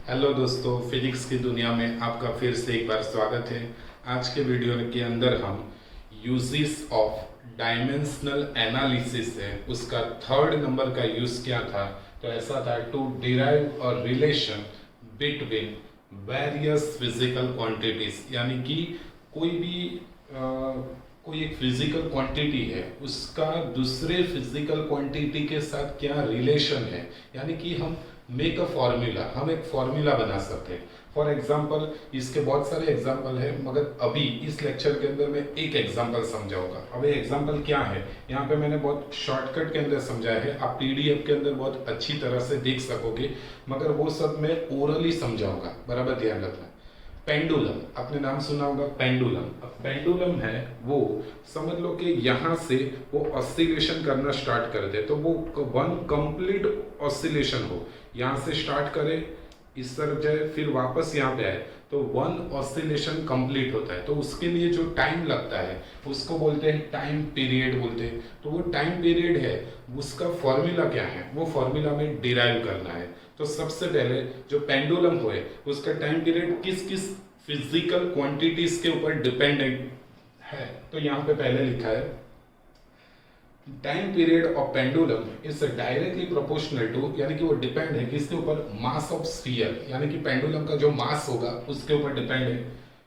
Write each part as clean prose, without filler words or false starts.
Hello दोस्तों, physics की दुनिया में आपका फिर से एक बार स्वागत है। आज के वीडियो के अंदर हम यूजेस ऑफ डायमेंशनल एनालिसिस है उसका थर्ड नंबर का यूज क्या था। तो ऐसा था to derive a relation between various physical quantities, यानी कि कोई भी कोई एक फिजिकल क्वांटिटी है उसका दूसरे फिजिकल क्वांटिटी के साथ क्या रिलेशन है, यानी कि हम मेक अ फॉर्मूला, हम एक फॉर्मूला बना सकते हैं। फॉर एग्जाम्पल इसके बहुत सारे एग्जाम्पल है, मगर अभी इस लेक्चर के अंदर मैं एक एग्जाम्पल समझाऊंगा। अब ये एग्जाम्पल क्या है, यहाँ पे मैंने बहुत शॉर्टकट के अंदर समझाया है, आप पीडीएफ के अंदर बहुत अच्छी तरह से देख सकोगे, मगर वो सब मैं ओरली समझाऊंगा, बराबर ध्यान रखना। पेंडुलम, आपने नाम सुना होगा पेंडुलम। अब पेंडुलम है वो, समझ लो कि यहाँ से वो ऑसिलेशन करना स्टार्ट कर दे, तो वो वन कंप्लीट ऑसिलेशन हो, यहाँ से स्टार्ट करे, इस तरफ जाए, फिर वापस यहाँ पे आए, तो वन ऑसिलेशन कंप्लीट होता है। तो उसके लिए जो टाइम लगता है उसको बोलते हैं टाइम पीरियड बोलते हैं। तो वो टाइम पीरियड है, उसका फॉर्मूला क्या है, वो फॉर्मूला में डिराइव करना है। तो सबसे पहले जो पेंडुलम हुए उसका टाइम पीरियड किस किस फिजिकल क्वांटिटीज के ऊपर डिपेंडेंट है, तो यहाँ पे पहले लिखा है time period of pendulum is directly proportional to, यानी कि वो डिपेंड है किसके ऊपर, मास ऑफ स्फीयर, यानी कि पेंडुलम का जो मास होगा उसके ऊपर डिपेंड है,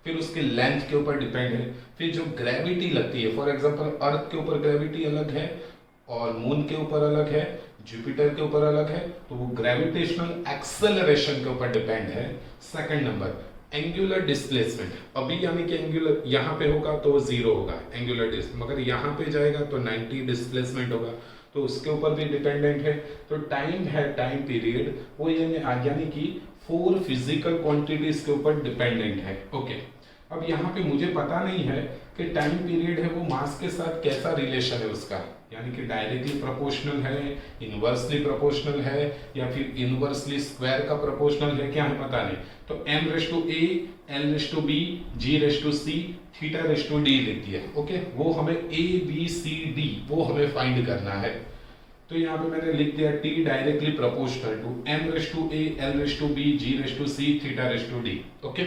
फिर उसके लेंथ के ऊपर डिपेंड है, फिर जो ग्रेविटी लगती है, फॉर एग्जांपल अर्थ के ऊपर ग्रेविटी अलग है और मून के ऊपर अलग है, जुपिटर के ऊपर अलग है, तो वो ग्रेविटेशनल एक्सेलरेशन के ऊपर डिपेंड है। सेकंड नंबर एंगुलर डिस्प्लेसमेंट, अभी यानी कि एंगुलर यहाँ पे होगा तो वो जीरो होगा एंगुलर डिस्प्लेसमेंट, मगर यहाँ पे जाएगा तो 90 डिस्प्लेसमेंट होगा, तो उसके ऊपर भी डिपेंडेंट है। तो टाइम है, टाइम पीरियड वो यानी कि 4 फिजिकल क्वांटिटीज के ऊपर डिपेंडेंट है। ओके, अब यहाँ पे मुझे पता नहीं है कि टाइम पीरियड है वो मास के साथ कैसा रिलेशन है उसका, यानी कि डायरेक्टली प्रोपोर्शनल है, इनवर्सली प्रोपोर्शनल है, या फिर इनवर्सली स्क्वायर का प्रोपोर्शनल है, क्या है पता नहीं। तो m raise to a, l raise to b, g raise to c, theta raise to d लिख दिया। ओके, वो हमें a b c d वो हमें फाइंड करना है। तो यहाँ पे मैंने लिख दिया t directly proportional to m raise to a, l raise to b, g raise to c, theta raise to d। Okay,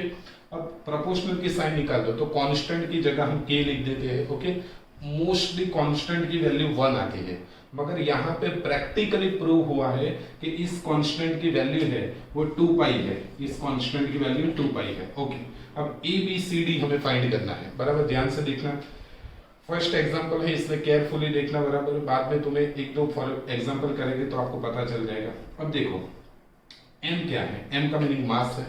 अब प्रोपोर्शनल की साइन निकाल दो, तो कांस्टेंट की जगह हम k लिख देते हैं। ओके, मोस्टली कांस्टेंट की वैल्यू 1 आती है, मगर यहाँ पे प्रैक्टिकली प्रूव हुआ है कि इस कांस्टेंट की वैल्यू है वो 2 पाई है, इस कांस्टेंट की वैल्यू 2 पाई है। ओके, अब ए बी सी डी हमें फाइंड करना है, बराबर ध्यान से देखना। फर्स्ट एग्जांपल है, इसमें केयरफुली देखना, बराबर बाद में तुम्हें एक दो एग्जांपल करेंगे तो आपको पता चल जाएगा। अब देखो m क्या है, m का मीनिंग मास है,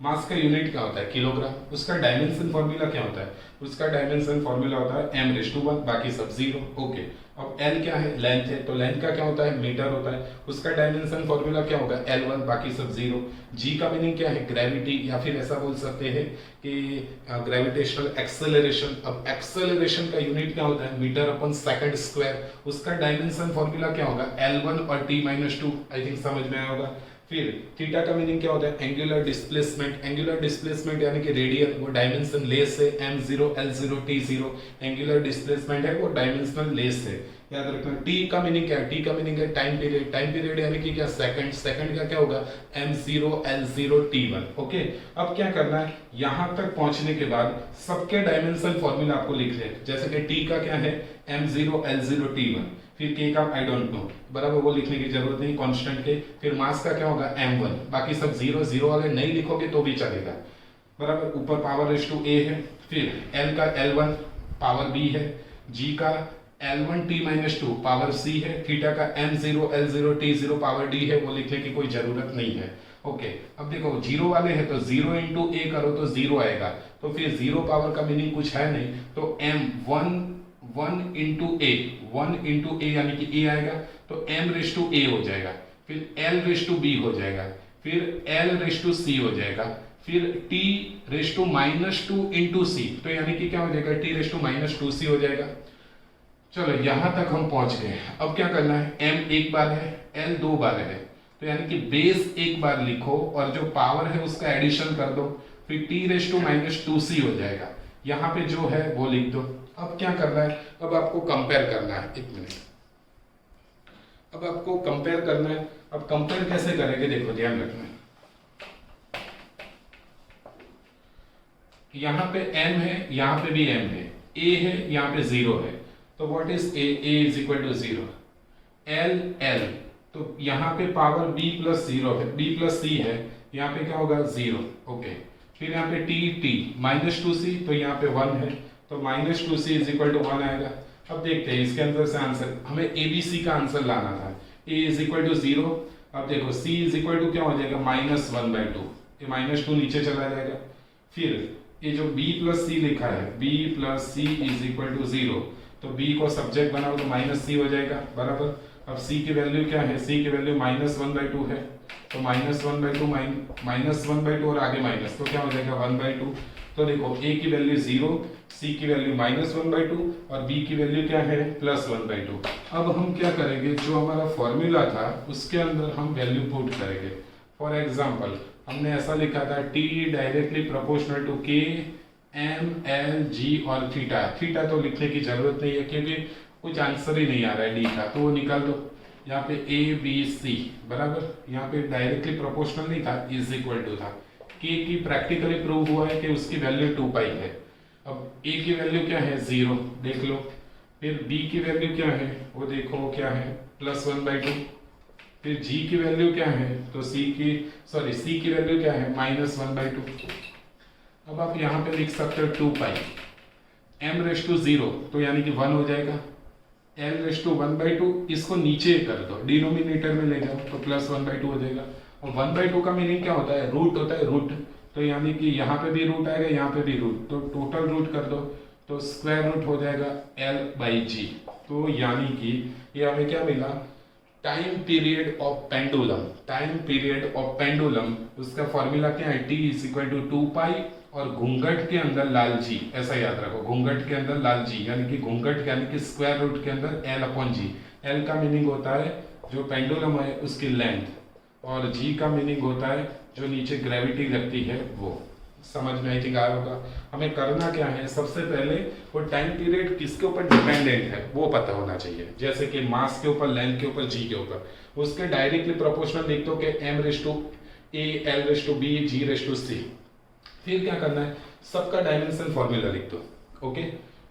मास का यूनिट क्या होता है, किलोग्राम। उसका डायमेंशन फॉर्मूला क्या होता है, उसका डायमेंशन फॉर्मूला होता है m रेस टू 1, बाकी सब जीरो। ओके, अब l क्या है, लेंथ है, तो लेंथ का क्या होता है, मीटर होता है, उसका डायमेंशन फॉर्मूला क्या होगा, L1, बाकी सब जीरो। g का मीनिंग क्या है, ग्रेविटी, या फिर ऐसा बोल सकते हैं कि ग्रेविटेशनल एक्सेलरेशन। अब एक्सेलरेशन का यूनिट क्या होता है, मीटर अपन सेकंड स्क्वायर, उसका डायमेंशन फॉर्मूला क्या होगा, L1 और t-2। आई थिंक समझ में आया होगा। फिर थीटा का मीनिंग क्या होता है, एंगुलर डिस्प्लेसमेंट, एंगुलर डिस्प्लेसमेंट यानी कि रेडियल, वो डायमेंशन लेस है, m0 l0 t0, angular displacement है वो डायमेंशनल लेस है, याद रखना। t का मीनिंग क्या है, t का मीनिंग है टाइम पीरियड, टाइम पीरियड यानी कि क्या, सेकंड, सेकंड का क्या होगा, m0 l0 t1। ओके, अब क्या करना है, यहां तक पहुंचने के बाद सबके डायमेंशन फॉर्मूला आपको लिख ले, जैसे कि t का क्या है, m0 l0 t1, फिर k का आई डोंट नो, बराबर वो लिखने की जरूरत नहीं, कांस्टेंट के। फिर मास का क्या होगा, m1, बाकी सब जीरो, जीरो वाले नहीं लिखोगे तो भी चलेगा, बराबर। ऊपर पावर रेस टू a है, फिर l का l1 पावर b है, g का l1 t-2 पावर c है, थीटा का m0 l0 t0 power d है, वो लिखने की कोई जरूरत नहीं है। ओके, अब देखो जीरो वाले हैं तो 0 इंटू a करो तो जीरो आएगा, तो फिर जीरो पावर का मीनिंग कुछ है नहीं, तो m1 1 इंटू ए, 1 इंटू ए यानी कि ए आएगा, तो m रेस टू ए हो जाएगा, फिर l रेस टू b हो जाएगा, फिर l रेस टू c हो जाएगा, फिर t raise to -2 into c, तो यानी कि क्या हो जाएगा, t रेस टू -2c हो जाएगा। चलो यहां तक हम पहुंच गए। अब क्या करना है, m एक बार है, l दो बार है, तो यानी कि बेस एक बार लिखो और जो पावर है उसका एडिशन कर दो, फिर t रेस टू -2c हो जाएगा, यहाँ पे जो है वो लिख दो। अब क्या करना है, अब आपको कंपेयर करना है, एक मिनट, अब आपको कंपेयर करना है। अब कंपेयर कैसे करेंगे, देखो ध्यान रखना है। यहाँ पे m है, यहाँ पे भी m है, a है, यहाँ पे 0 है, तो what is a? a is equal to 0, l, तो यहाँ पे पावर b प्लस 0 है, b प्लस c है, यहाँ पे क्या होगा 0, ओके। फिर यहाँ पे t माइनस 2c, तो यहाँ पे 1 है, तो minus 2c is equal to 1 आएगा। अब देखते हैं इसके अंदर से आंसर, हमें abc का आंसर लाना था। a इज इक्वल टू 0, अब देखो c इज इक्वल टू क्या हो जाएगा -1/2, ये -2 नीचे चला जाएगा। फिर ये जो b प्लस c लिखा है, b plus c is equal to 0, तो b को सब्जेक्ट बनाओ तो -c हो जाएगा, बराबर। अब c की वैल्यू क्या है? c की वैल्यू -1/2 है, तो -1/2 और आगे माइनस, तो क्या हो जाएगा 1/2। तो देखो a की वैल्यू 0, c की वैल्यू -1/2 और b की वैल्यू क्या है +1/2। अब हम क्या करेंगे, जो हमारा फॉर्मूला था उसके अंदर हम वैल्यू पुट करेंगे। फॉर एग्जांपल हमने ऐसा लिखा था t directly proportional to k m l g और थीटा तो लिखने की जरूरत नहीं है क्योंकि कुछ आंसर ही नहीं आ रहा है d का, तो वो निकाल दो। यहाँ पे a b c बराबर, यहाँ पे डायरेक्टली प्रोपोर्शनल नहीं था, इज इक्वल टू था। k की प्रैक्टिकली प्रूव हुआ है कि उसकी वैल्यू 2 पाई है। अब a की वैल्यू क्या है 0, देख लो। फिर b की वैल्यू क्या है, वो देखो क्या है +1/2। फिर g की वैल्यू क्या है, तो c की वैल्यू क्या है -1/2। अब आप यहाँ पे लिख सकते हो 2 पाई m⁻0, तो यानी कि 1 हो जाएगा, l⁻1/2, इसको नीचे कर दो, डिनोमिनेटर में ले जाओ तो +1/2 हो जाएगा। और 1/2 का मीनिंग क्या होता है? रूट होता है, रूट। तो यानी कि यहाँ पे भी रूट आएगा, यहाँ पे भी रूट, तो टोटल रूट कर दो तो स्क्वायर रूट हो जाएगा l/g। तो यानी कि ये हमें क्या मिला, टाइम पीरियड ऑफ पेंडुलम, उसका फॉर्मूला क्या है, t इज इक्वल टू 2 पाई और घूंघट के अंदर लाल जी, ऐसा याद रखो, घूंघट के अंदर लाल जी, यानी कि घूंघट यानी कि स्क्वायर रूट के अंदर l/g। l का मीनिंग होता है जो पेंडुलम है उसकी लेंथ, और g का मीनिंग होता है जो नीचे ग्रेविटी लगती है वो। समझ में आई थिंक आया होगा। हमें करना क्या है, सबसे पहले वो टाइम पीरियड किसके ऊपर डिपेंडेंट है वो पता होना चाहिए, जैसे कि मास के ऊपर, लेंथ के ऊपर, g के ऊपर। उसके डायरेक्टली प्रोपोर्शनल लिख दो कि m⁻a l⁻b g⁻c। फिर क्या करना है, सबका डायमेंशन फॉर्मूला लिख दो, ओके।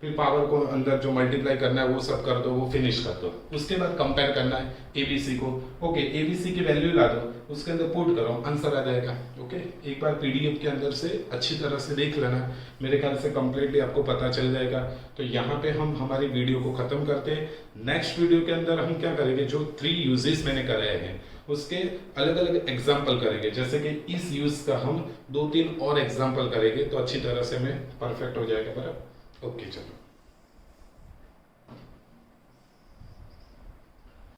फिर पावर को अंदर जो मल्टीप्लाई करना है वो सब कर दो, वो फिनिश कर दो। उसके बाद कंपेयर करना है एबीसी को, ओके। एबीसी की वैल्यू ला दो, उसके अंदर पुट करो, आंसर आ जाएगा, ओके। एक बार पीडीएफ के अंदर से अच्छी तरह से देख लेना, मेरे ख्याल से कंप्लीटली आपको पता चल जाएगा। तो यहाँ पे हम हमारी वीडियो को खत्म करते हैं। नेक्स्ट वीडियो के अंदर हम क्या करेंगे, जो 3 यूजेस मैंने कराए हैं उसके अलग अलग एग्जाम्पल करेंगे, जैसे कि इस यूज का हम 2-3 और एग्जाम्पल करेंगे, तो अच्छी तरह से हमें परफेक्ट हो जाएगा, बराबर। ओके चलो।